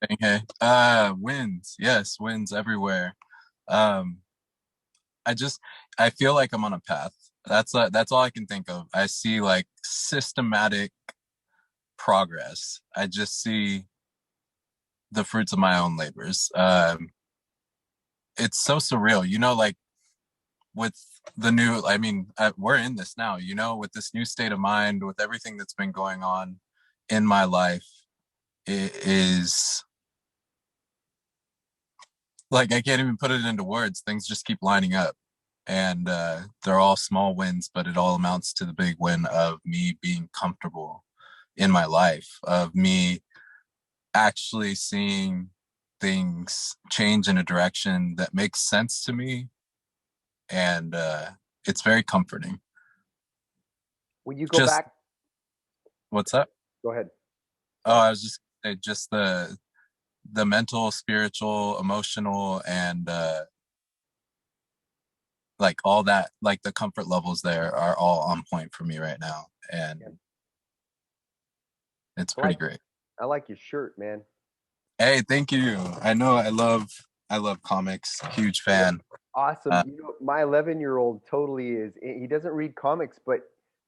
Hey, hey. Wins. Yes, wins everywhere. Um, I just I feel like I'm on a path. That's all I can think of. I see like systematic progress. I just see the fruits of my own labors. It's so surreal, like with the new. I mean, we're in this now. With this new state of mind, with everything that's been going on in my life, it is like I can't even put it into words. Things just keep lining up, and they're all small wins, but it all amounts to the big win of me being comfortable in my life, of me actually seeing things change in a direction that makes sense to me, and it's very comforting. When you go Just back, what's up? go ahead. Oh, Sorry. I was just just the mental, spiritual, emotional, and like all that, like the comfort levels there are all on point for me right now, and Yeah. it's I pretty like great. I like your shirt, man. Hey, thank you. I know I love comics. Huge fan. Awesome. Uh, My 11-year-old totally is. He doesn't read comics, but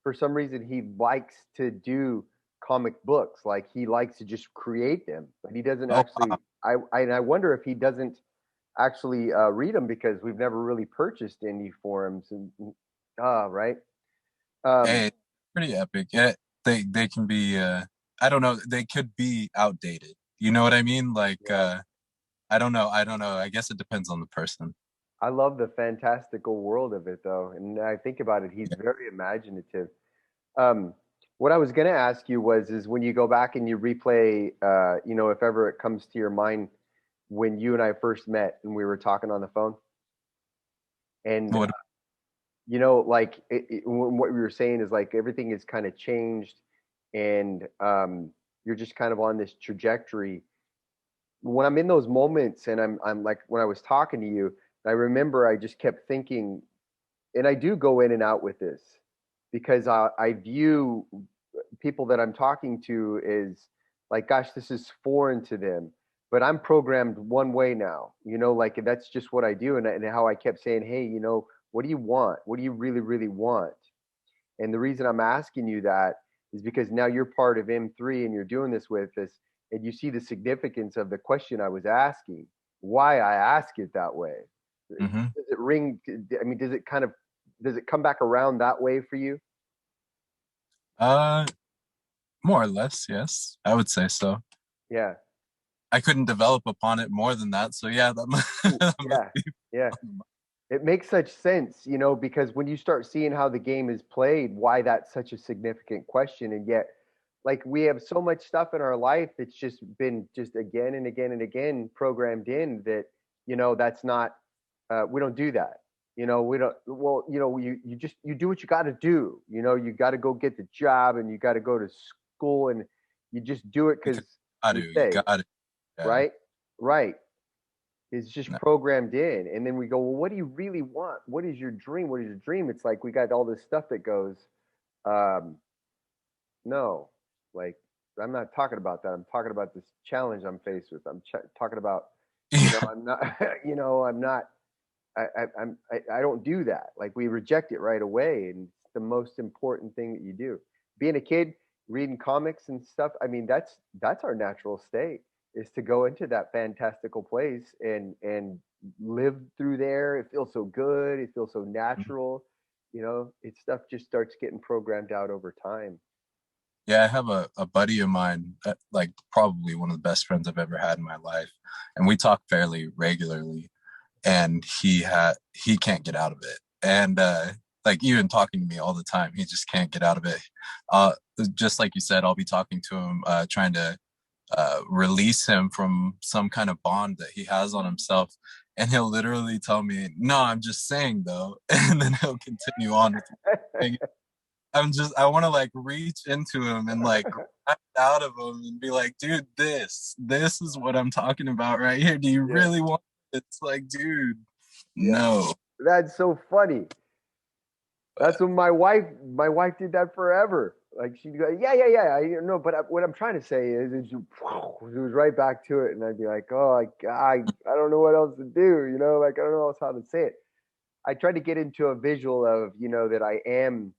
for some reason he likes to do comic books. Like he likes to just create them, but he doesn't oh actually. wow. I wonder if he doesn't actually read them because we've never really purchased any forums right. Um, Hey, pretty epic. Yeah, they can be. I don't know. They could be outdated. You know what I mean? Like, yeah. I don't know. I don't know. I guess it depends on the person. I love the fantastical world of it though, and I think about it. He's Yeah. very imaginative. Um, what I was going to ask you was, is when you go back and you replay, if ever it comes to your mind, when you and I first met and we were talking on the phone, and What? like what we were saying is like everything is kind of changed, and you're just kind of on this trajectory. When I'm in those moments, and I'm like when I was talking to you, I remember I just kept thinking, and I do go in and out with this because I view people that I'm talking to is like, gosh, this is foreign to them. But I'm programmed one way now, like that's just what I do. And how I kept saying, hey, what do you want? What do you really, really want? And the reason I'm asking you that is because now you're part of M3 and you're doing this with us, and you see the significance of the question I was asking, why I ask it that way. Mm-hmm. Does it ring? I mean, does it come back around that way for you? Uh, More or less, yes. I would say so. Yeah. I couldn't develop upon it more than that. So yeah, that Ooh, that must yeah. be. Yeah. It makes such sense, because when you start seeing how the game is played, why that's such a significant question. And yet, like, we have so much stuff in our life that's just been just again and again and again programmed in that, that's not, we don't do that. We don't, well, you do what you got to do. You got to go get the job and you got to go to school and you just do it Because because you're you safe, got it. Yeah. right? Right. It's just No. programmed in. And then we go, well, what do you really want? What is your dream? What is your dream? It's like we got all this stuff that goes, um, no, like I'm not talking about that. I'm talking about this challenge I'm faced with. Talking about, Yeah. I'm not, I'm not, I don't do that. Like we reject it right away. And it's the most important thing that you do. Being a kid, reading comics and stuff. I mean, that's our natural state is to go into that fantastical place and live through there. It feels so good. It feels so natural. It stuff just starts getting programmed out over time. Yeah, I have a buddy of mine, like probably one of the best friends I've ever had in my life, and we talk fairly regularly. And he can't get out of it, and like even talking to me all the time, he just can't get out of it. Uh, just like you said, I'll be talking to him, trying to release him from some kind of bond that he has on himself, and he'll literally tell me, "No, I'm just saying though," and then he'll continue on with the I want to like reach into him and like grab it out of him and be like, dude, this is what I'm talking about right here. Do you Yeah, really want it? It's like, dude, yeah. no. That's so funny. But That's what my wife did that forever. Like she'd go, yeah, yeah, yeah. I know, but what I'm trying to say is, it was right back to it, and I'd be like, oh, I don't know what else to do, like I don't know else how to say it. I tried to get into a visual of, that I am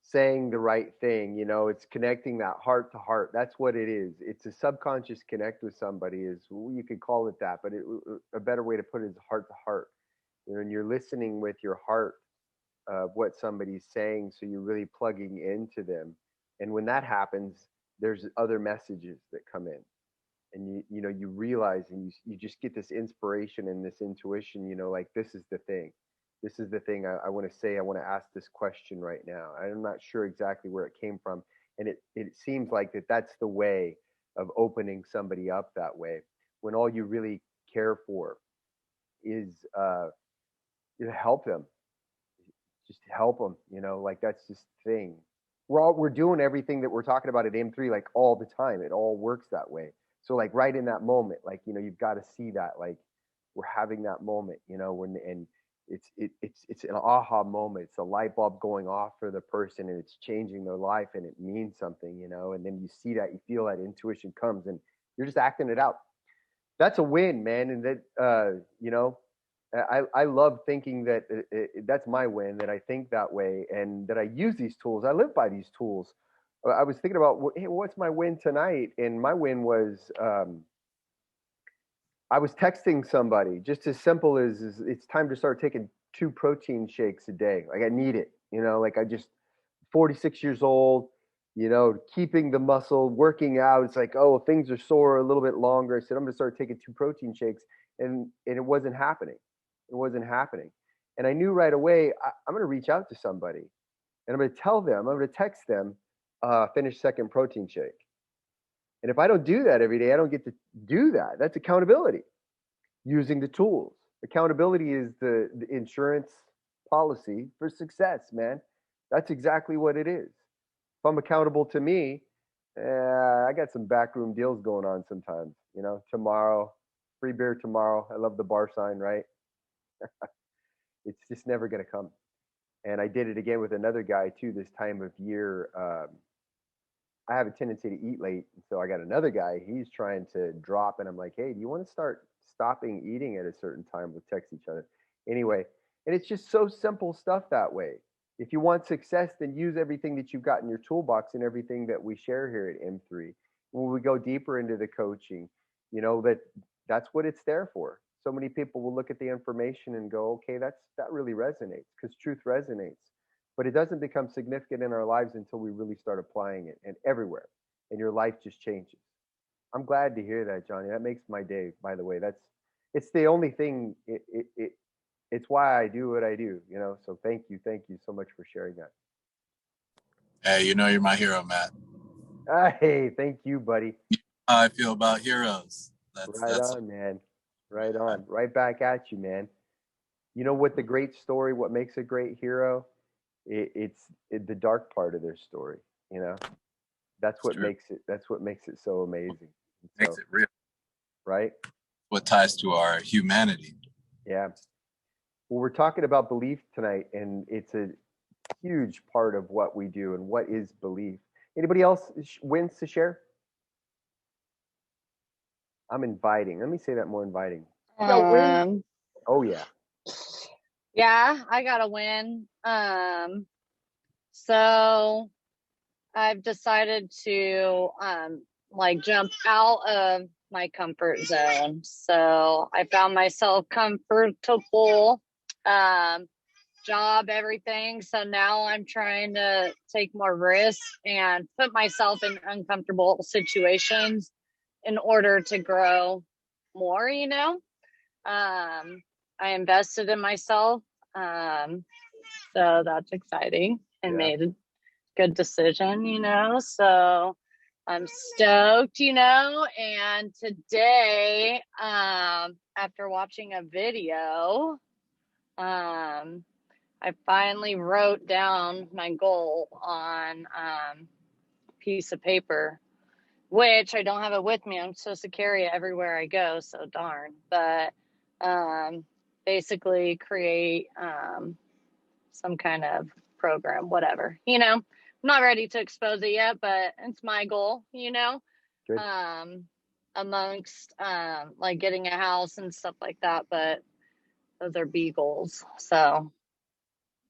saying the right thing. It's connecting that heart to heart. That's what it is. It's a subconscious connect with somebody. Is you could call it that, but a better way to put it is heart to heart. And you're listening with your heart of what somebody's saying, so you're really plugging into them. And when that happens, there's other messages that come in, and you realize, and you just get this inspiration and this intuition, like this is the thing I want to say. I want to ask this question right now. I'm not sure exactly where it came from, and it seems like that's the way of opening somebody up that way, when all you really care for is help them, just help them, like that's just the thing. We're doing everything that we're talking about at M3 like all the time. It all works that way. So like right in that moment, like you've got to see that, like we're having that moment, when and it's an aha moment. It's a light bulb going off for the person, and it's changing their life, and it means something, and then you see that, you feel that intuition comes, and you're just acting it out. That's a win, man. And that I love thinking that that's my win, that I think that way, and that I use these tools. I live by these tools. I was thinking about, hey, what's my win tonight? And my win was, I was texting somebody, just as simple as, it's time to start taking 2 protein shakes a day. Like I need it, like I just 46 years old, keeping the muscle, working out. It's like, oh, things are sore a little bit longer. I said, I'm going to start taking 2 protein shakes. And it wasn't happening. It wasn't happening. And I knew right away, I'm going to reach out to somebody, and I'm going to tell them, I'm going to text them, finish second protein shake. And if I don't do that every day, I don't get to do that. That's accountability, using the tools. Accountability is the insurance policy for success, man. That's exactly what it is. If I'm accountable to me, I got some backroom deals going on sometimes. Tomorrow, free beer tomorrow. I love the bar sign, right? It's just never going to come. And I did it again with another guy too this time of year. I have a tendency to eat late, so I got another guy. He's trying to drop, and I'm like, hey, do you want to start stopping eating at a certain time? We'll text each other. Anyway, and it's just so simple stuff that way. If you want success, then use everything that you've got in your toolbox and everything that we share here at M3. When we go deeper into the coaching, that's what it's there for. So many people will look at the information and go, okay, that really resonates, because truth resonates. But it doesn't become significant in our lives until we really start applying it, and everywhere. And your life just changes. I'm glad to hear that, Johnny. That makes my day, by the way. It's the only thing, it's why I do what I do, So thank you so much for sharing that. Hey, you're my hero, Matt. Hey, thank you, buddy. How I feel about heroes. That's on, man. Right on. Right back at you, man. You know what the great story, what makes a great hero? It's the dark part of their story. That's what makes it. That's what makes it so amazing. Makes it real, right? What ties to our humanity. Yeah. Well, we're talking about belief tonight, and it's a huge part of what we do. And what is belief? Anybody else wins to share? I'm inviting. Let me say that more inviting. Oh yeah. Yeah, I got to win. So I've decided to jump out of my comfort zone. So I found myself comfortable, job, everything. So now I'm trying to take more risks and put myself in uncomfortable situations in order to grow more, I invested in myself. So that's exciting and made a good decision, so I'm stoked, and today, after watching a video, I finally wrote down my goal on a piece of paper, which I don't have it with me. I'm supposed to carry it everywhere I go, so darn. But basically create some kind of program, whatever, not ready to expose it yet, but it's my goal, Good. Amongst like getting a house and stuff like that. But those are B goals. So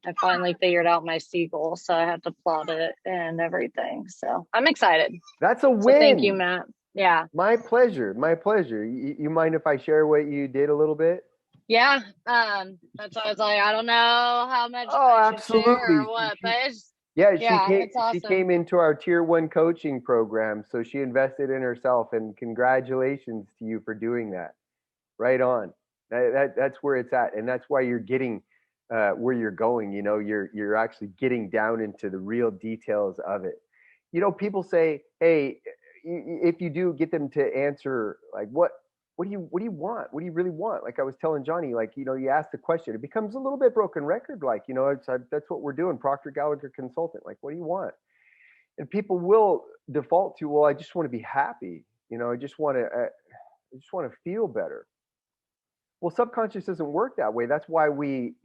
I finally figured out my C goal, so I have to plot it and everything. So I'm excited. That's a win. So thank you, Matt. Yeah. My pleasure. My pleasure. You mind if I share what you did a little bit? Yeah. That's why I was like, I don't know how much Oh, I should absolutely. share or what, but it's awesome. She came into our tier 1 coaching program, so she invested in herself, and congratulations to you for doing that. Right on. That's where it's at, and that's why you're getting where you're going. You're actually getting down into the real details of it. People say, hey, if you do get them to answer, like, what do you want? What do you really want? Like I was telling Johnny, like, you ask the question, it becomes a little bit broken record. Like, that's what we're doing. Proctor Gallagher Consultant. Like, what do you want? And people will default to, well, I just want to be happy. I just want to feel better. Well, subconscious doesn't work that way. That's why we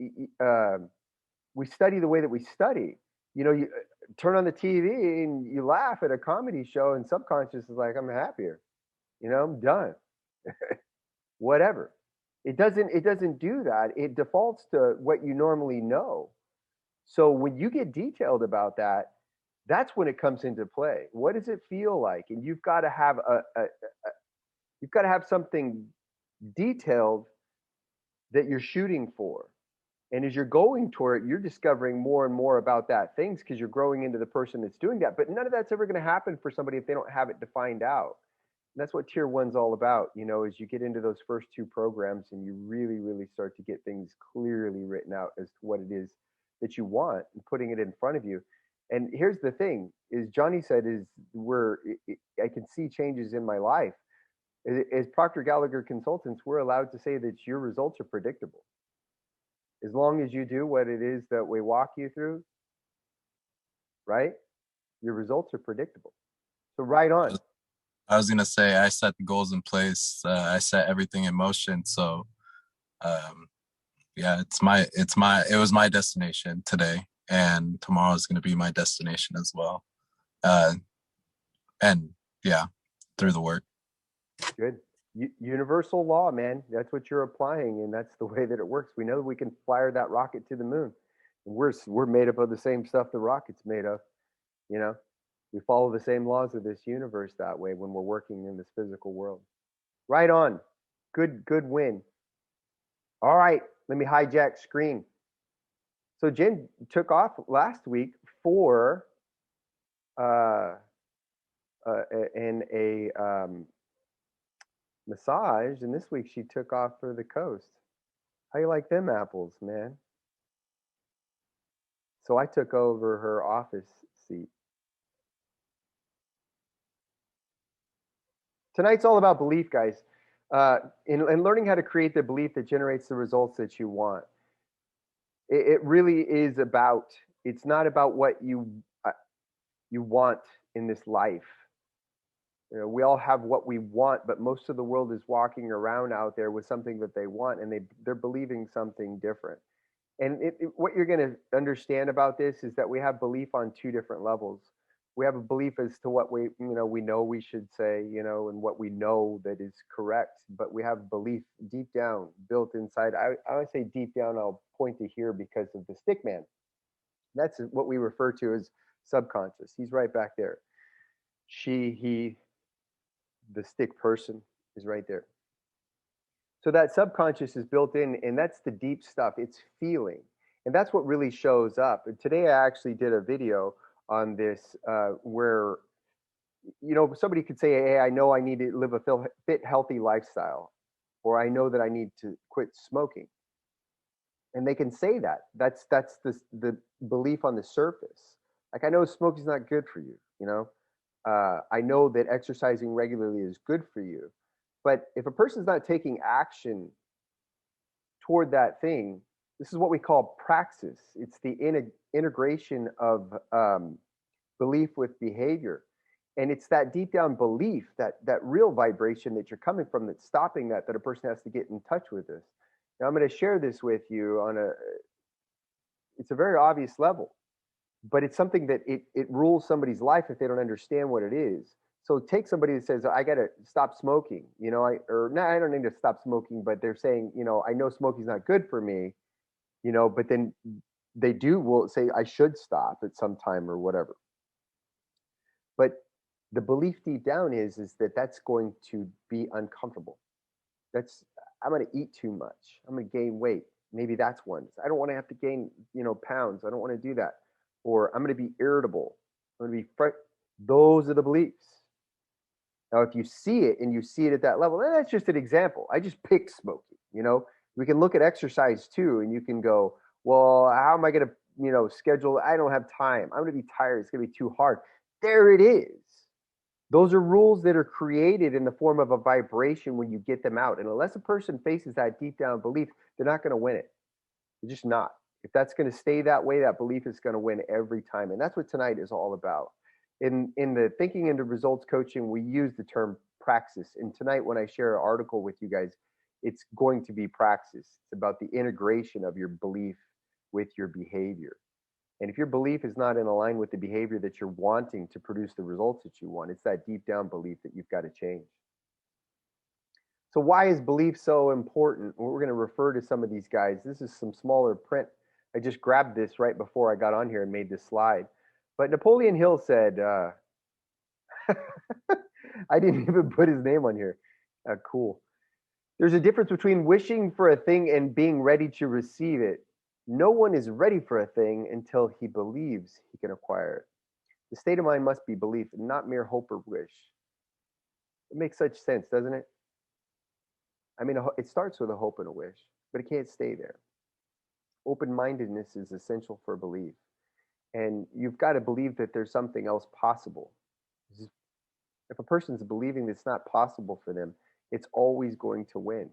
study the way that we study. You turn on the TV and you laugh at a comedy show, and subconscious is like, I'm happier. I'm done. Whatever. It doesn't do that. It defaults to what you normally know. So when you get detailed about that, that's when it comes into play. What does it feel like? And you've got to have you've got to have something detailed that you're shooting for. And as you're going toward it, you're discovering more and more about that things, because you're growing into the person that's doing that. But none of that's ever going to happen for somebody if they don't have it defined out. And that's what tier 1's all about, as you get into those first 2 programs and you really, really start to get things clearly written out as to what it is that you want and putting it in front of you. And here's the thing, is Johnny said, is I can see changes in my life. As Proctor Gallagher Consultants, we're allowed to say that your results are predictable. As long as you do what it is that we walk you through, right? Your results are predictable. So right on. I was gonna say, I set the goals in place. I set everything in motion. So, yeah, it was my destination today, and tomorrow is gonna be my destination as well. And yeah, through the work. Good. Universal law, man. That's what you're applying, and that's the way that it works. We know that we can fire that rocket to the moon. We're made up of the same stuff the rocket's made of. We follow the same laws of this universe that way when we're working in this physical world. Right on. Good win. All right, let me hijack screen. So Jen took off last week for in a massage, and this week she took off for the coast. How you like them apples, man? So I took over her office seat. Tonight's all about belief, guys, and learning how to create the belief that generates the results that you want. It really is about. It's not about what you want in this life. We all have what we want, but most of the world is walking around out there with something that they want, and they're believing something different. And what you're going to understand about this is that we have belief on 2 different levels. We have a belief as to what we know we should say, and what we know that is correct. But we have belief deep down, built inside. I would say deep down. I'll point to here because of the stick man. That's what we refer to as subconscious. He's right back there. He, the stick person is right there. So that subconscious is built in, and that's the deep stuff. It's feeling. And that's what really shows up. And today I actually did a video on this where, somebody could say, hey, I know I need to live a fit, healthy lifestyle, or I know that I need to quit smoking. And they can say that. That's the belief on the surface. Like, I know smoking's not good for you, I know that exercising regularly is good for you. But if a person's not taking action toward that thing, this is what we call praxis. It's the integration of belief with behavior. And it's that deep down belief, that real vibration that you're coming from, that's stopping that a person has to get in touch with this. Now, I'm going to share this with you it's a very obvious level. but it's something that it rules somebody's life if they don't understand what it is. So take somebody that says, I got to stop smoking, I don't need to stop smoking, but they're saying, I know smoking's not good for me, but then they will say, I should stop at some time or whatever. But the belief deep down is that that's going to be uncomfortable. I'm going to eat too much. I'm going to gain weight. Maybe that's one. I don't want to have to gain, pounds. I don't want to do that. Or I'm going to be irritable. I'm going to be those are the beliefs. Now, if you see it and you see it at that level, then that's just an example. I just picked smoking. We can look at exercise too, and you can go, well, how am I going to, schedule? I don't have time. I'm going to be tired. It's going to be too hard. There it is. Those are rules that are created in the form of a vibration when you get them out. And unless a person faces that deep down belief, they're not going to win it. They're just not. If that's going to stay that way, that belief is going to win every time. And that's what tonight is all about. In the Thinking into Results coaching, we use the term praxis. And tonight, when I share an article with you guys, it's going to be praxis. It's about the integration of your belief with your behavior. And if your belief is not in line with the behavior that you're wanting to produce the results that you want, it's that deep down belief that you've got to change. So why is belief so important? Well, we're going to refer to some of these guys. This is some smaller print. I just grabbed this right before I got on here and made this slide. But Napoleon Hill said, I didn't even put his name on here. Cool. There's a difference between wishing for a thing and being ready to receive it. No one is ready for a thing until he believes he can acquire it. The state of mind must be belief, not mere hope or wish. It makes such sense, doesn't it? I mean, it starts with a hope and a wish, but it can't stay there. Open-mindedness is essential for belief. And you've got to believe that there's something else possible. If a person's believing it's not possible for them, it's always going to win.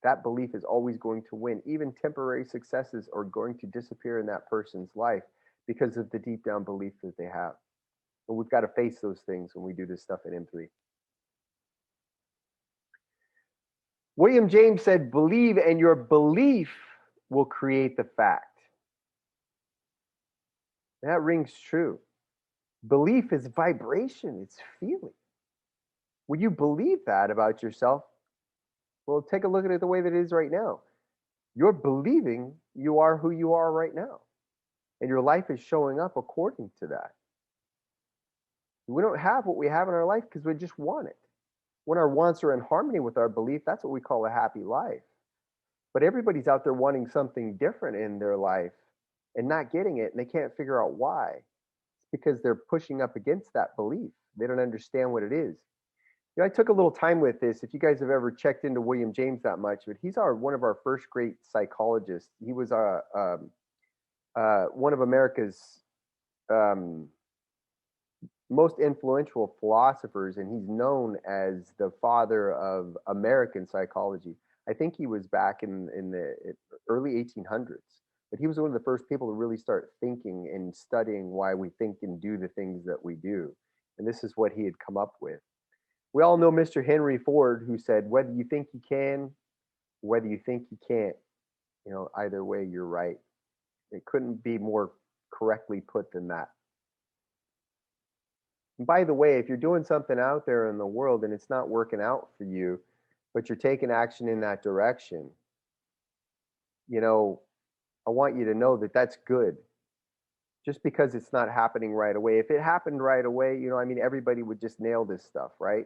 That belief is always going to win. Even temporary successes are going to disappear in that person's life because of the deep down belief that they have. And we've got to face those things when we do this stuff at M3. William James said, believe and your belief will create the fact. That rings true. Belief is vibration, it's feeling. When you believe that about yourself, well, take a look at it the way that it is right now. You're believing you are who you are right now. And your life is showing up according to that. We don't have what we have in our life because we just want it. When our wants are in harmony with our belief, that's what we call a happy life. But everybody's out there wanting something different in their life and not getting it, and they can't figure out why. It's because they're pushing up against that belief. They don't understand what it is. I took a little time with this. If you guys have ever checked into William James that much, but he's one of our first great psychologists. He was one of America's most influential philosophers, and he's known as the father of American psychology. I think he was back in the early 1800s, but he was one of the first people to really start thinking and studying why we think and do the things that we do. And this is what he had come up with. We all know Mr. Henry Ford, who said, whether you think you can, whether you think you can't, either way, you're right. It couldn't be more correctly put than that. And by the way, if you're doing something out there in the world and it's not working out for you, but you're taking action in that direction, I want you to know that that's good. Just because it's not happening right away. If it happened right away, everybody would just nail this stuff, right?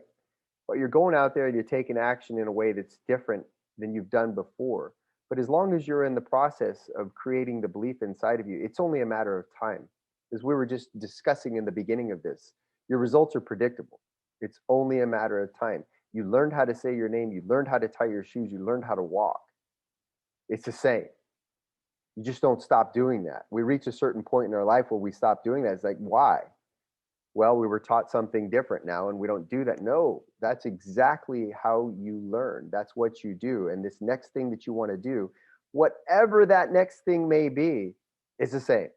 But you're going out there and you're taking action in a way that's different than you've done before. But as long as you're in the process of creating the belief inside of you, it's only a matter of time. As we were just discussing in the beginning of this, your results are predictable. It's only a matter of time. You learned how to say your name. You learned how to tie your shoes. You learned how to walk. It's the same. You just don't stop doing that. We reach a certain point in our life where we stop doing that. It's like, why? Well, we were taught something different now and we don't do that. No, that's exactly how you learn. That's what you do. And this next thing that you want to do, whatever that next thing may be, is the same.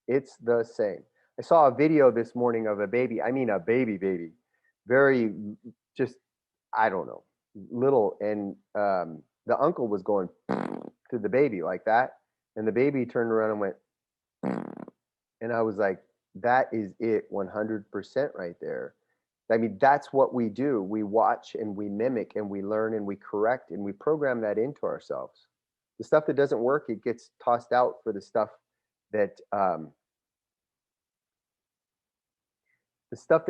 It's the same. I saw a video this morning of a baby. I mean, a baby, very just, I don't know, little. And the uncle was going to the baby like that. And the baby turned around and went, And I was like, that is it 100% right there. I mean, that's what we do. We watch and we mimic and we learn and we correct and we program that into ourselves. The stuff that doesn't work, it gets tossed out for the stuff that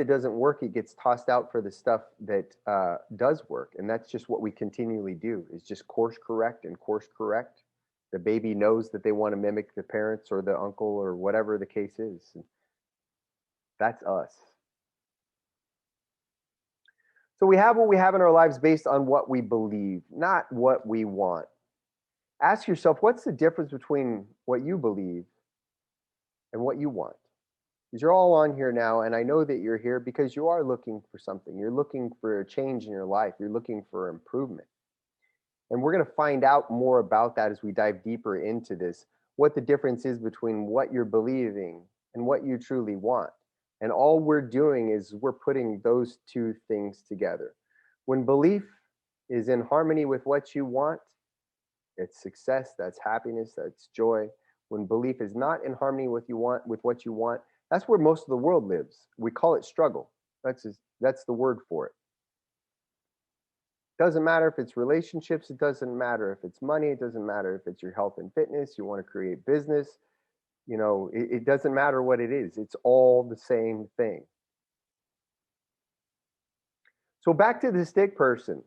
doesn't work, it gets tossed out for the stuff that does work. And that's just what we continually do, is just course correct and course correct. The baby knows that they want to mimic the parents or the uncle or whatever the case is. That's us. So we have what we have in our lives based on what we believe, not what we want. Ask yourself, what's the difference between what you believe and what you want? Because you're all on here now, and I know that you're here because you are looking for something. You're looking for a change in your life. You're looking for improvement. And we're going to find out more about that as we dive deeper into this, what the difference is between what you're believing and what you truly want. And all we're doing is we're putting those two things together. When belief is in harmony with what you want, it's success, that's happiness, that's joy. When belief is not in harmony with what you want, that's where most of the world lives. We call it struggle. That's the word for it. Doesn't matter if it's relationships, it doesn't matter if it's money, it doesn't matter if it's your health and fitness, you want to create business, it doesn't matter what it is. It's all the same thing. So back to the stick person.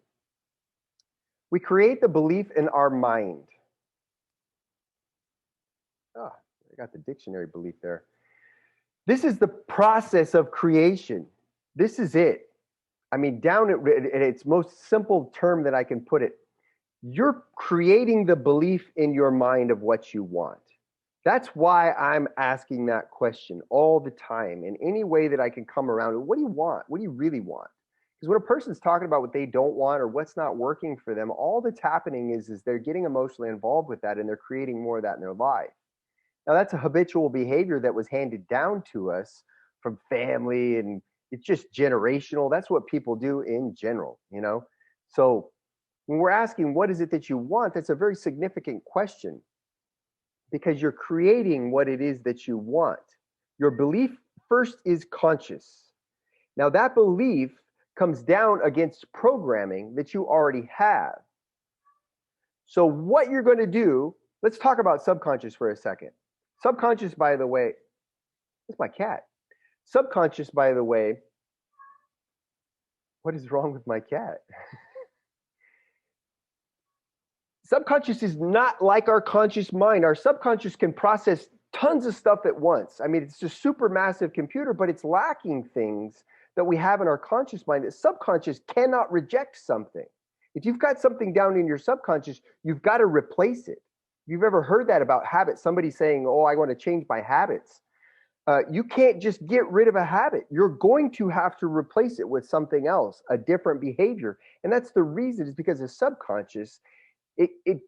We create the belief in our mind. I got the dictionary belief there. This is the process of creation. This is it. I mean, down at its most simple term that I can put it, you're creating the belief in your mind of what you want. That's why I'm asking that question all the time in any way that I can come around. What do you want? What do you really want? Because when a person's talking about what they don't want or what's not working for them, all that's happening is they're getting emotionally involved with that and they're creating more of that in their life. Now, that's a habitual behavior that was handed down to us from family, and it's just generational. That's what people do in general, So when we're asking, what is it that you want? That's a very significant question because you're creating what it is that you want. Your belief first is conscious. Now, that belief comes down against programming that you already have. So what you're going to do, let's talk about subconscious for a second. Subconscious, by the way, that's my cat. Subconscious, by the way, what is wrong with my cat? Subconscious is not like our conscious mind. Our subconscious can process tons of stuff at once. I mean, it's a super massive computer, but it's lacking things that we have in our conscious mind. That subconscious cannot reject something. If you've got something down in your subconscious, you've got to replace it. You've ever heard that about habits? Somebody saying, oh, I want to change my habits. You can't just get rid of a habit. You're going to have to replace it with something else, a different behavior. And that's the reason, is because the subconscious, it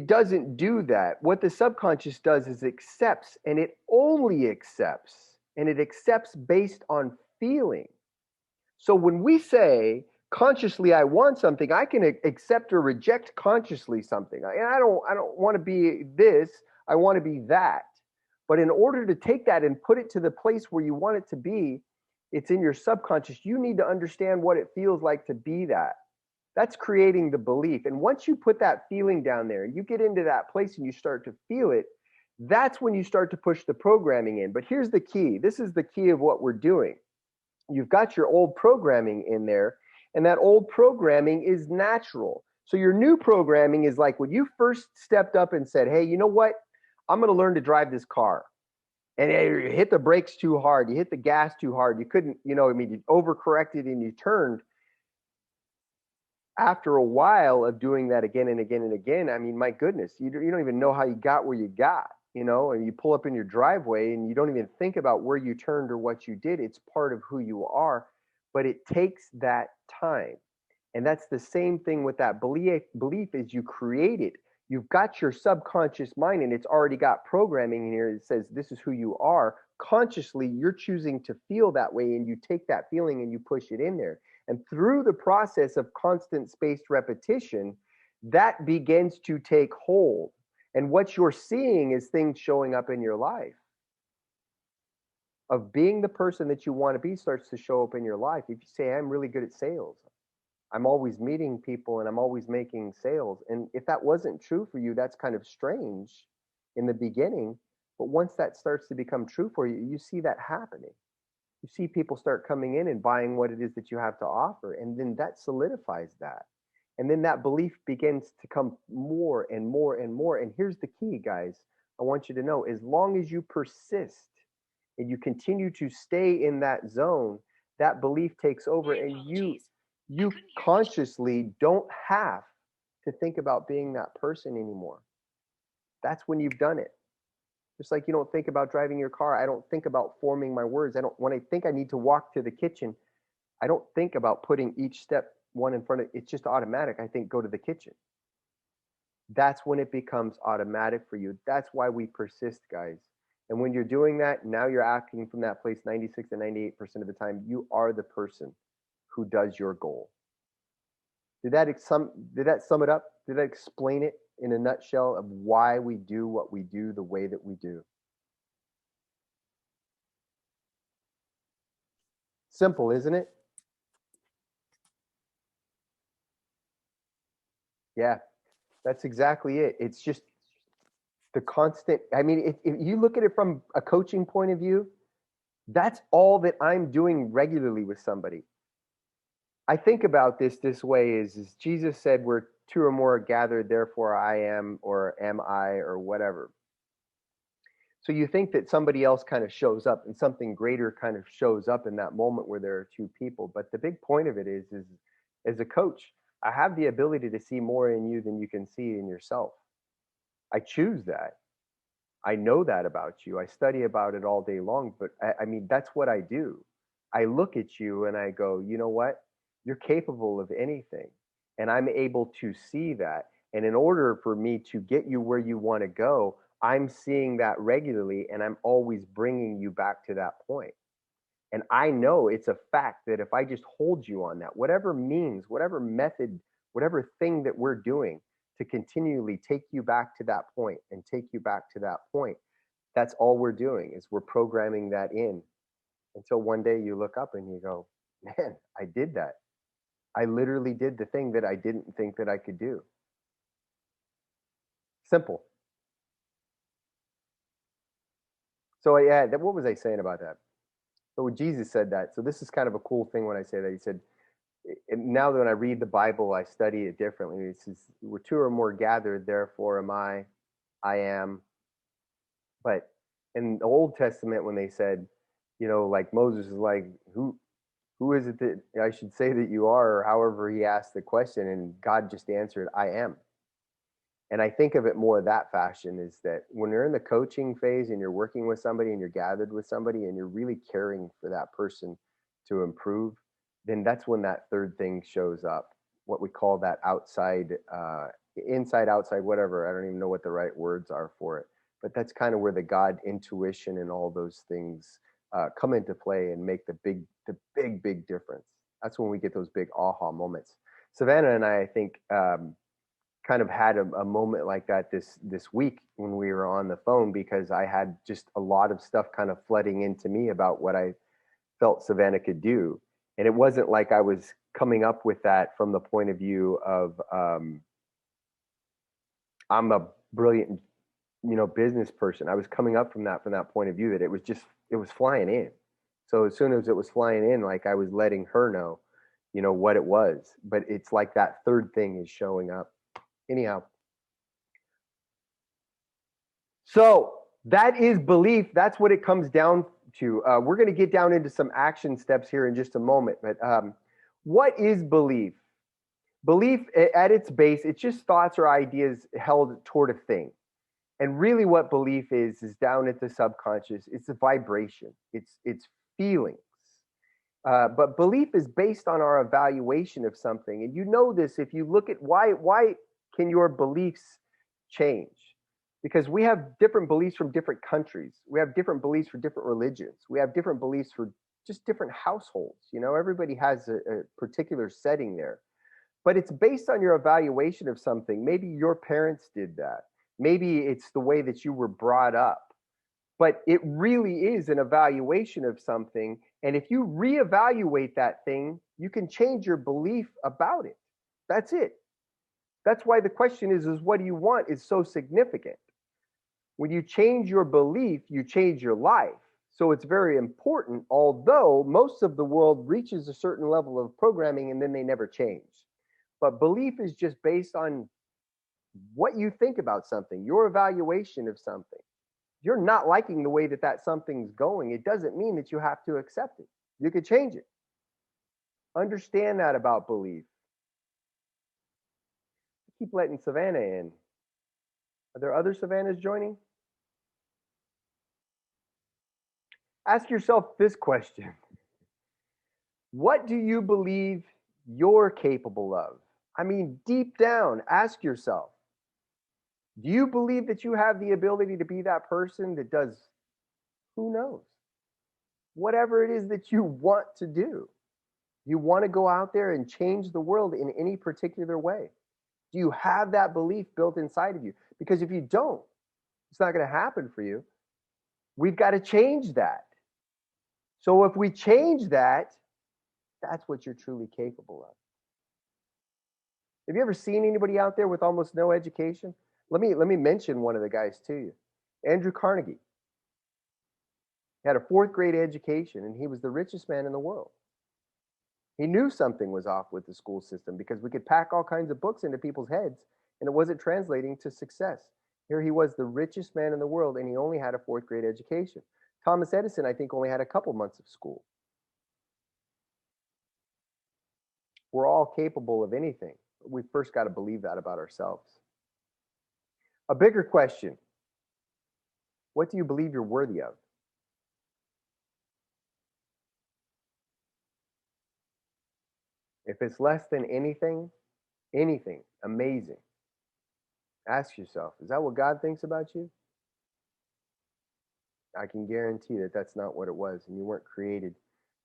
doesn't do that. What the subconscious does is accepts, and it only accepts, and it accepts based on feeling. So when we say consciously I want something, I can accept or reject consciously something. And I don't want to be this, I want to be that. But in order to take that and put it to the place where you want it to be, it's in your subconscious. You need to understand what it feels like to be that. That's creating the belief. And once you put that feeling down there and you get into that place and you start to feel it, that's when you start to push the programming in. But here's the key. This is the key of what we're doing. You've got your old programming in there, and that old programming is natural. So your new programming is like when you first stepped up and said, hey, you know what? I'm going to learn to drive this car. And you hit the brakes too hard. You hit the gas too hard. You couldn't, you overcorrected and you turned. After a while of doing that again and again and again, I mean, my goodness, you don't even know how you got where you got, and you pull up in your driveway and you don't even think about where you turned or what you did. It's part of who you are, but it takes that time. And that's the same thing with that belief is you create it. You've got your subconscious mind and it's already got programming in here that says this is who you are. Consciously, you're choosing to feel that way and you take that feeling and you push it in there. And through the process of constant spaced repetition, that begins to take hold. And what you're seeing is things showing up in your life of being the person that you want to be starts to show up in your life. If you say, I'm really good at sales, I'm always meeting people and I'm always making sales. And if that wasn't true for you, that's kind of strange in the beginning. But once that starts to become true for you, you see that happening. You see people start coming in and buying what it is that you have to offer. And then that solidifies that. And then that belief begins to come more and more and more. And here's the key, guys. I want you to know, as long as you persist and you continue to stay in that zone, that belief takes over, and you consciously don't have to think about being that person anymore. That's when you've done it. Just like you don't think about driving your car, I don't think about forming my words. I don't, when I think I need to walk to the kitchen, I don't think about putting each step one in front of, it's just automatic. I think go to the kitchen. That's when it becomes automatic for you. That's why we persist, guys. And when you're doing that, now you're acting from that place 96 to 98% of the time. You are the person who does your goal. Did that sum it up? Did that explain it in a nutshell of why we do what we do the way that we do? Simple, isn't it? Yeah, that's exactly it. It's just the constant. I mean, if you look at it from a coaching point of view, that's all that I'm doing regularly with somebody. I think about this way is Jesus said, where two or more are gathered, therefore I am, or am I, or whatever. So you think that somebody else kind of shows up and something greater kind of shows up in that moment where there are two people. But the big point of it is as a coach, I have the ability to see more in you than you can see in yourself. I choose that. I know that about you. I study about it all day long, but I mean, that's what I do. I look at you and I go, you know what? You're capable of anything. And I'm able to see that. And in order for me to get you where you want to go, I'm seeing that regularly and I'm always bringing you back to that point. And I know it's a fact that if I just hold you on that, whatever means, whatever method, whatever thing that we're doing to continually take you back to that point and take you back to that point, that's all we're doing is we're programming that in until one day you look up and you go, man, I did that. I literally did the thing that I didn't think that I could do. Simple. So yeah, what was I saying about that? So when Jesus said that, so this is kind of a cool thing when I say that. He said, and now that when I read the Bible, I study it differently. It says, where two or more gathered, therefore am I am. But in the Old Testament, when they said, you know, like Moses is like, who is it that I should say that you are, or however he asked the question, and God just answered, I am. And I think of it more that fashion is that when you're in the coaching phase and you're working with somebody and you're gathered with somebody and you're really caring for that person to improve, then that's when that third thing shows up. What we call that outside, inside, outside, whatever. I don't even know what the right words are for it. But that's kind of where the God intuition and all those things come into play and make the big difference. That's when we get those big aha moments. Savannah and I think, kind of had a moment like that this week when we were on the phone, because I had just a lot of stuff kind of flooding into me about what I felt Savannah could do. And it wasn't like I was coming up with that from the point of view of I'm a brilliant, you know, business person. I was coming up from that point of view that it was flying in. So as soon as it was flying in, like I was letting her know, you know, what it was. But it's like that third thing is showing up. Anyhow, so that is belief. That's what it comes down to. We're going to get down into some action steps here in just a moment. But what is belief? Belief at its base, it's just thoughts or ideas held toward a thing. And really what belief is down at the subconscious. It's a vibration. It's feelings. But belief is based on our evaluation of something. And you know this if you look at why can your beliefs change? Because we have different beliefs from different countries. We have different beliefs for different religions. We have different beliefs for just different households. You know, everybody has a particular setting there. But it's based on your evaluation of something. Maybe your parents did that. Maybe it's the way that you were brought up, but it really is an evaluation of something. And if you reevaluate that thing, you can change your belief about it. That's it. That's why the question is what do you want is so significant. When you change your belief, you change your life. So it's very important, although most of the world reaches a certain level of programming and then they never change. But belief is just based on what you think about something, your evaluation of something. If you're not liking the way that something's going, it doesn't mean that you have to accept it. You could change it. Understand that about belief. Keep letting Savannah in. Are there other Savannahs joining? Ask yourself this question. What do you believe you're capable of? I mean, deep down, ask yourself, do you believe that you have the ability to be that person that does, who knows, whatever it is that you want to do? You want to go out there and change the world in any particular way? Do you have that belief built inside of you? Because if you don't, it's not going to happen for you. We've got to change that. So if we change that, that's what you're truly capable of. Have you ever seen anybody out there with almost no education? Let me mention one of the guys to you. Andrew Carnegie. He had a 4th grade education and he was the richest man in the world. He knew something was off with the school system because we could pack all kinds of books into people's heads and it wasn't translating to success. Here he was, the richest man in the world, and he only had a 4th grade education. Thomas Edison, I think, only had a couple months of school. We're all capable of anything. We first got to believe that about ourselves. A bigger question: what do you believe you're worthy of? If it's less than anything amazing, ask yourself, is that what God thinks about you? I can guarantee that that's not what it was, and you weren't created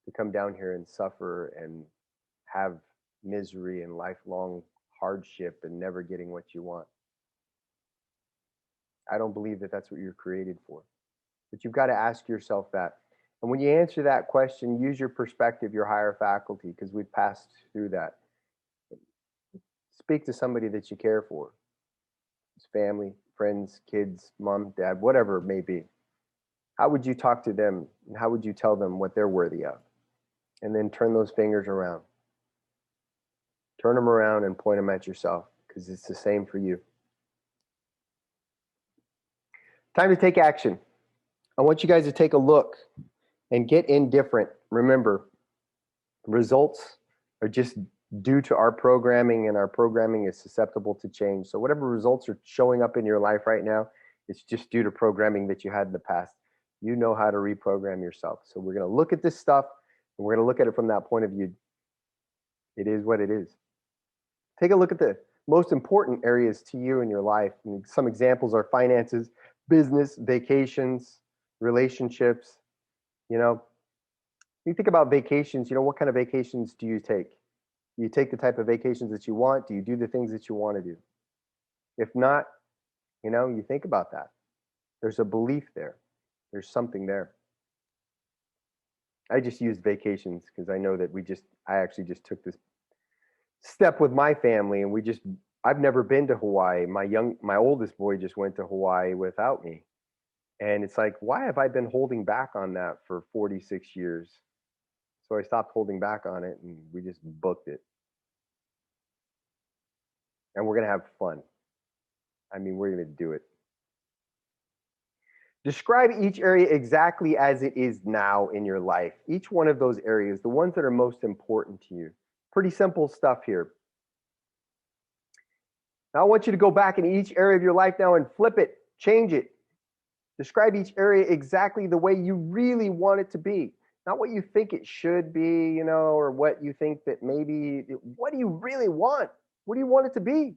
to come down here and suffer and have misery and lifelong hardship and never getting what you want. I don't believe that that's what you're created for. But you've got to ask yourself that. And when you answer that question, use your perspective, your higher faculty, because we've passed through that. Speak to somebody that you care for. It's family, friends, kids, mom, dad, whatever it may be. How would you talk to them? And how would you tell them what they're worthy of? And then turn those fingers around. Turn them around and point them at yourself, because it's the same for you. Time to take action. I want you guys to take a look and get indifferent. Remember, results are just due to our programming, and our programming is susceptible to change. So whatever results are showing up in your life right now, it's just due to programming that you had in the past. You know how to reprogram yourself. So we're going to look at this stuff, and we're going to look at it from that point of view. It is what it is. Take a look at the most important areas to you in your life. And some examples are finances, business, vacations, relationships. You think about vacations, what kind of vacations do you take? Do you take the type of vacations that you want? Do you do the things that you want to do? If not, you think about that. There's a belief there. There's something there. I just used vacations because I know that I actually just took this step with my family, and I've never been to Hawaii. My oldest boy just went to Hawaii without me. And it's like, why have I been holding back on that for 46 years? So I stopped holding back on it, and we just booked it. And we're going to have fun. We're going to do it. Describe each area exactly as it is now in your life. Each one of those areas, the ones that are most important to you. Pretty simple stuff here. Now I want you to go back in each area of your life now and flip it, change it. Describe each area exactly the way you really want it to be. Not what you think it should be, or what you think that maybe, what do you really want? What do you want it to be?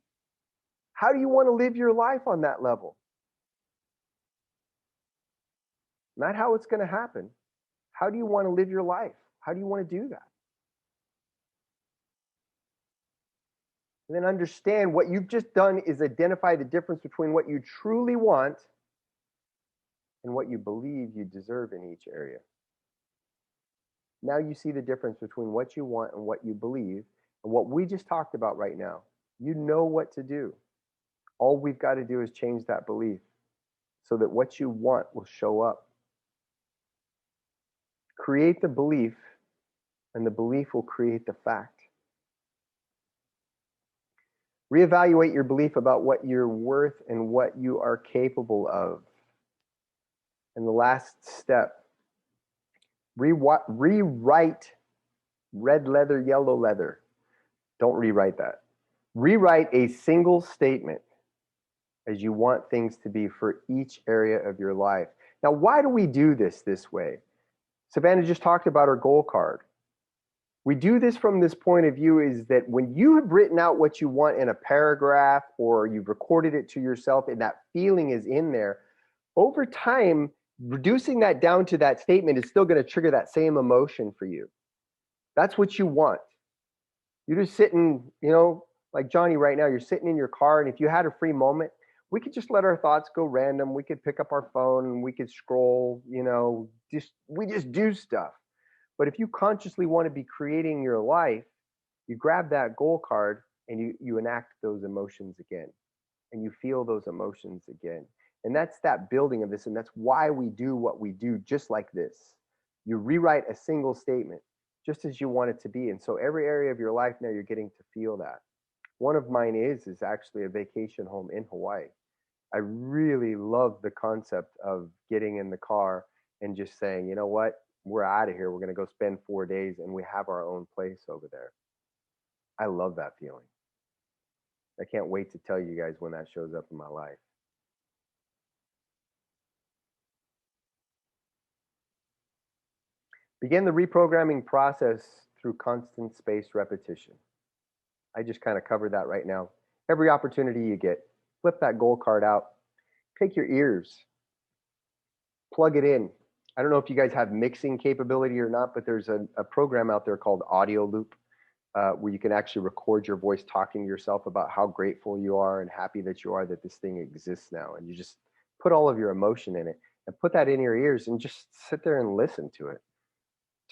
How do you want to live your life on that level? Not how it's going to happen. How do you want to live your life? How do you want to do that? And then understand what you've just done is identify the difference between what you truly want and what you believe you deserve in each area. Now you see the difference between what you want and what you believe and what we just talked about right now. You know what to do. All we've got to do is change that belief so that what you want will show up. Create the belief, and the belief will create the fact. Reevaluate your belief about what you're worth and what you are capable of. And the last step, rewrite red leather, yellow leather. Don't rewrite that. Rewrite a single statement as you want things to be for each area of your life. Now, why do we do this way? Savannah just talked about our goal card. We do this from this point of view is that when you have written out what you want in a paragraph or you've recorded it to yourself and that feeling is in there, over time, reducing that down to that statement is still going to trigger that same emotion for you. That's what you want. You're just sitting, like Johnny right now, you're sitting in your car, and if you had a free moment, we could just let our thoughts go random. We could pick up our phone and we could scroll, we just do stuff. But if you consciously want to be creating your life, you grab that goal card and you enact those emotions again, and you feel those emotions again. And that's that building of this, and that's why we do what we do just like this. You rewrite a single statement just as you want it to be. And so every area of your life now you're getting to feel that. One of mine is actually a vacation home in Hawaii. I really love the concept of getting in the car and just saying, you know what, we're out of here. We're going to go spend 4 days and we have our own place over there. I love that feeling. I can't wait to tell you guys when that shows up in my life. Begin the reprogramming process through constant spaced repetition. I just kind of covered that right now. Every opportunity you get, flip that goal card out, take your ears, plug it in. I don't know if you guys have mixing capability or not, but there's a program out there called Audio Loop where you can actually record your voice talking to yourself about how grateful you are and happy that you are that this thing exists now. And you just put all of your emotion in it and put that in your ears and just sit there and listen to it.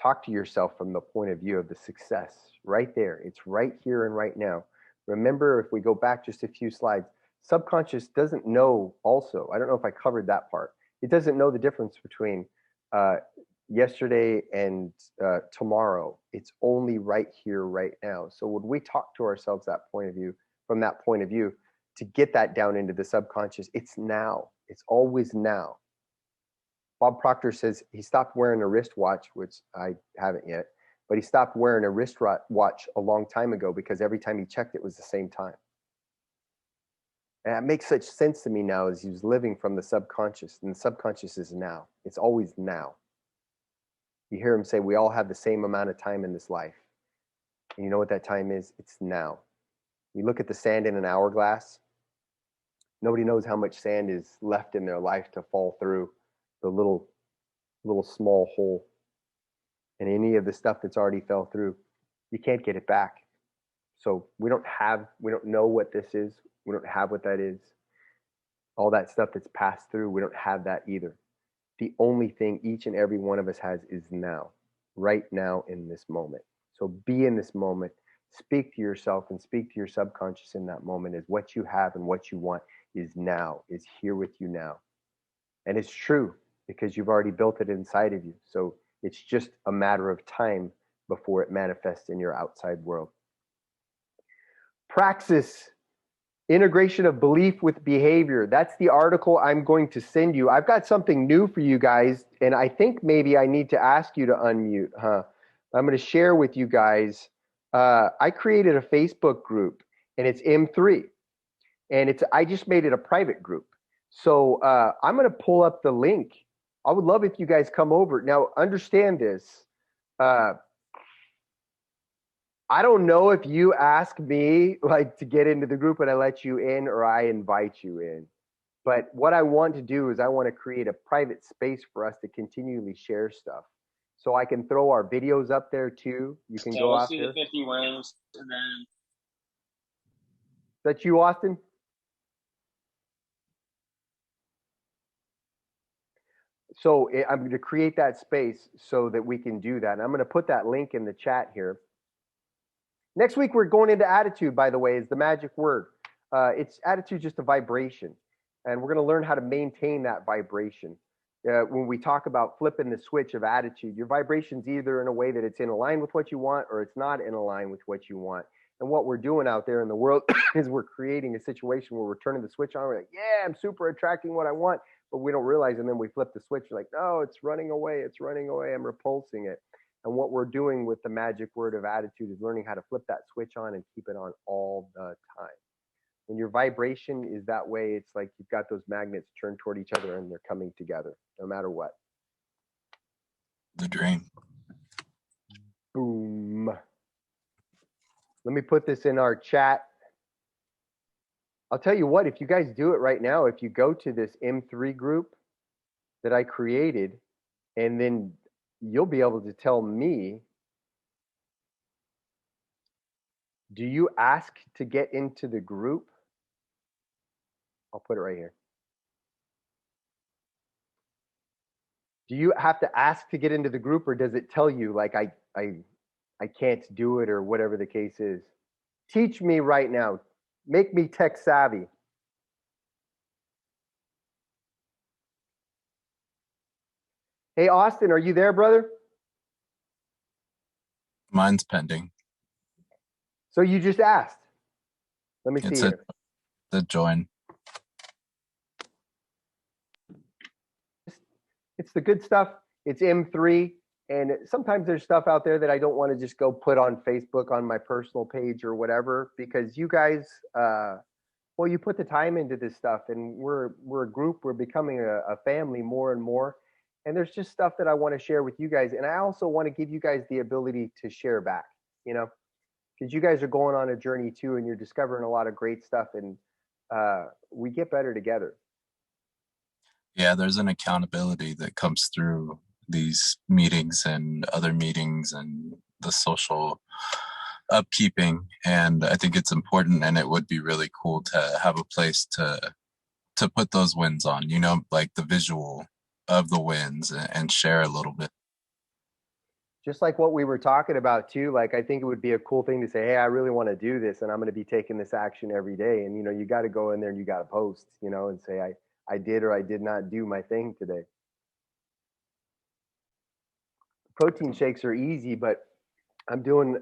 Talk to yourself from the point of view of the success right there. It's right here and right now. Remember, if we go back just a few slides, subconscious doesn't know also. I don't know if I covered that part. It doesn't know the difference between yesterday and tomorrow. It's only right here, right now. So when we talk to ourselves from that point of view, to get that down into the subconscious, it's now. It's always now. Bob Proctor says he stopped wearing a wristwatch, which I haven't yet, but he stopped wearing a wristwatch a long time ago because every time he checked, it was the same time. And that makes such sense to me now as he's living from the subconscious, and the subconscious is now. It's always now. You hear him say, we all have the same amount of time in this life. And you know what that time is? It's now. You look at the sand in an hourglass. Nobody knows how much sand is left in their life to fall through the little small hole. And any of the stuff that's already fell through, you can't get it back. So we don't know what this is. We don't have what that is. All that stuff that's passed through, we don't have that either. The only thing each and every one of us has is now, right now in this moment. So be in this moment, speak to yourself and speak to your subconscious in that moment as what you have and what you want is now, is here with you now. And it's true because you've already built it inside of you. So it's just a matter of time before it manifests in your outside world. Praxis, integration of belief with behavior. That's the article I'm going to send you. I've got something new for you guys, and I think maybe I need to ask you to unmute, huh? I'm going to share with you guys. I created a Facebook group, and it's M3, and I just made it a private group. So I'm going to pull up the link. I would love if you guys come over. Now, understand this. I don't know if you ask me to get into the group and I let you in or I invite you in. But what I want to do is I want to create a private space for us to continually share stuff. So I can throw our videos up there too. You can go out there. See the 50 wins and then That you, Austin? So I'm going to create that space so that we can do that. And I'm going to put that link in the chat here. Next week, we're going into attitude, by the way, is the magic word. It's attitude, just a vibration. And we're going to learn how to maintain that vibration. When we talk about flipping the switch of attitude, your vibration's either in a way that it's in line with what you want or it's not in line with what you want. And what we're doing out there in the world is we're creating a situation where we're turning the switch on. We're like, yeah, I'm super attracting what I want, but we don't realize. And then we flip the switch. We're like, no, it's running away. It's running away. I'm repulsing it. And what we're doing with the magic word of attitude is learning how to flip that switch on and keep it on all the time. When your vibration is that way, it's like you've got those magnets turned toward each other and they're coming together no matter what. The dream. Boom. Let me put this in our chat. I'll tell you what, if you guys do it right now, if you go to this M3 group that I created, and then you'll be able to tell me, do you ask to get into the group? I'll put it right here. Do you have to ask to get into the group, or does it tell you like I can't do it, or whatever the case is? Teach me right now. Make me tech savvy. Hey, Austin, are you there, brother? Mine's pending. So you just asked. Let me see here. The join. It's the good stuff. It's M3. And sometimes there's stuff out there that I don't want to just go put on Facebook on my personal page or whatever, because you guys, well, you put the time into this stuff, and we're a group. We're becoming a family more and more. And there's just stuff that I want to share with you guys. And I also want to give you guys the ability to share back, you know, because you guys are going on a journey too, and you're discovering a lot of great stuff, and we get better together. Yeah, there's an accountability that comes through these meetings and other meetings and the social upkeeping. And I think it's important, and it would be really cool to have a place to put those wins on, you know, like the visual of the wins, and share a little bit. Just like what we were talking about too, like I think it would be a cool thing to say, hey, I really want to do this, and I'm going to be taking this action every day. And, you know, you got to go in there and you got to post, you know, and say, I did or I did not do my thing today. Protein shakes are easy, but I'm doing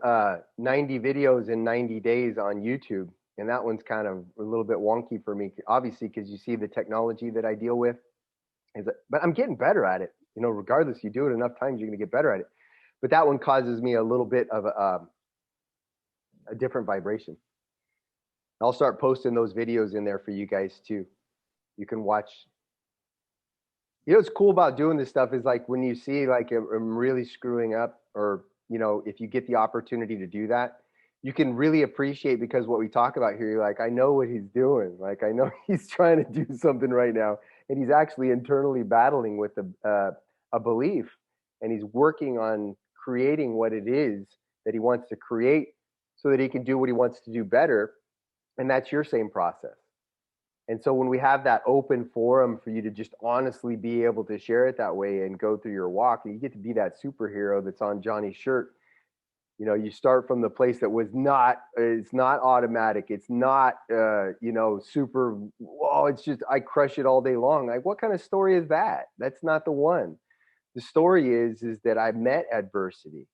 90 videos in 90 days on YouTube. And that one's kind of a little bit wonky for me, obviously, because you see the technology that I deal with. But I'm getting better at it. You know, regardless, you do it enough times, you're going to get better at it. But that one causes me a little bit of a different vibration. I'll start posting those videos in there for you guys too. You can watch. You know what's cool about doing this stuff is like when you see like I'm really screwing up, or, you know, if you get the opportunity to do that, you can really appreciate, because what we talk about here, you're like, I know what he's doing. Like, I know he's trying to do something right now, and he's actually internally battling with a belief, and he's working on creating what it is that he wants to create so that he can do what he wants to do better. And that's your same process. And so when we have that open forum for you to just honestly be able to share it that way and go through your walk, and you get to be that superhero that's on Johnny's shirt. You know, you start from the place that was not, it's not automatic. It's not, you know, super, oh, it's just, I crush it all day long. Like, what kind of story is that? That's not the one. The story is that I met adversity,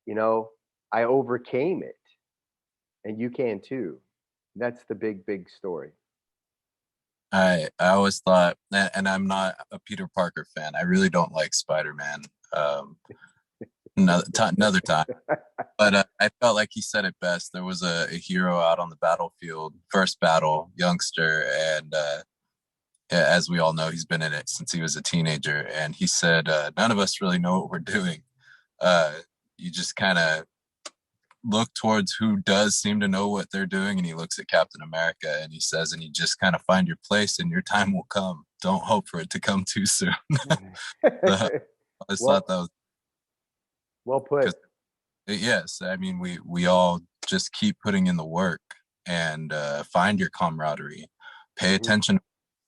you know, I overcame it, and you can too. That's the big, big story. I always thought, and I'm not a Peter Parker fan. I really don't like Spider-Man. Another time. But I felt like he said it best. There was a hero out on the battlefield, first battle, youngster, and as we all know, he's been in it since he was a teenager. And he said, none of us really know what we're doing. You just kind of look towards who does seem to know what they're doing, and he looks at Captain America and he says, and you just kind of find your place and your time will come. Don't hope for it to come too soon. I just thought that was well put. Yes, I mean, we all just keep putting in the work, and find your camaraderie. Pay Mhm. attention to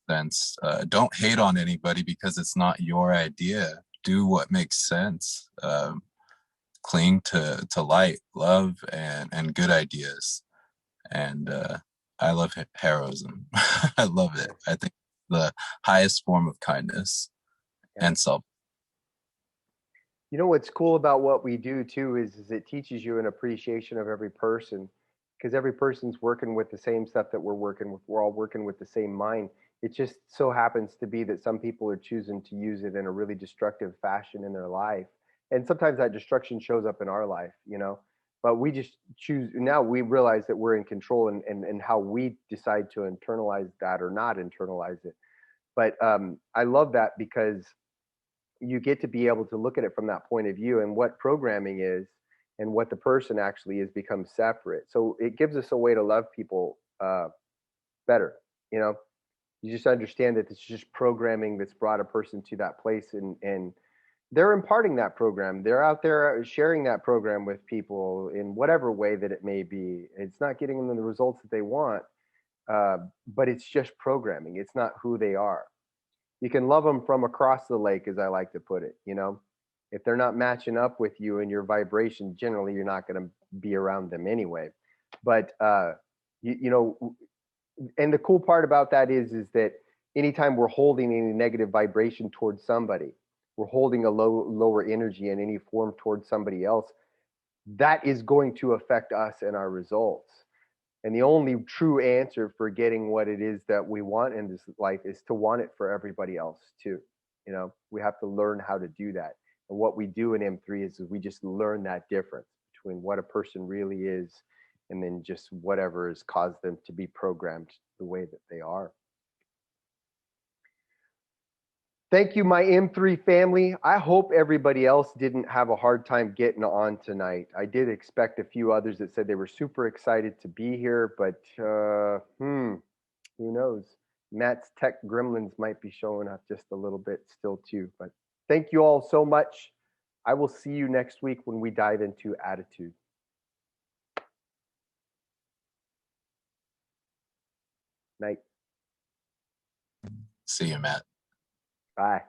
sense. Don't hate on anybody because it's not your idea. Do what makes sense. Cling to light, love, and good ideas. And I love heroism. I love it. Yeah. I think the highest form of kindness Yeah. and self. You know what's cool about what we do too is it teaches you an appreciation of every person, because every person's working with the same stuff that we're working with. We're all working with the same mind. It just so happens to be that some people are choosing to use it in a really destructive fashion in their life. And sometimes that destruction shows up in our life, you know. But we just choose now we realize that we're in control and how we decide to internalize that or not internalize it. But I love that because you get to be able to look at it from that point of view, and what programming is and what the person actually is becomes separate. So it gives us a way to love people better. You know, you just understand that it's just programming that's brought a person to that place, and they're imparting that program. They're out there sharing that program with people in whatever way that it may be. It's not getting them the results that they want, but it's just programming. It's not who they are. You can love them from across the lake, as I like to put it. You know, if they're not matching up with you and your vibration, generally you're not going to be around them anyway. But you know, and the cool part about that is that anytime we're holding any negative vibration towards somebody, we're holding a lower energy in any form towards somebody else. That is going to affect us and our results. And the only true answer for getting what it is that we want in this life is to want it for everybody else too. You know, we have to learn how to do that. And what we do in M3 is we just learn that difference between what a person really is and then just whatever has caused them to be programmed the way that they are. Thank you, my M3 family. I hope everybody else didn't have a hard time getting on tonight. I did expect a few others that said they were super excited to be here, but who knows? Matt's tech gremlins might be showing up just a little bit still too. But thank you all so much. I will see you next week when we dive into attitude. Night. See you, Matt. Bye.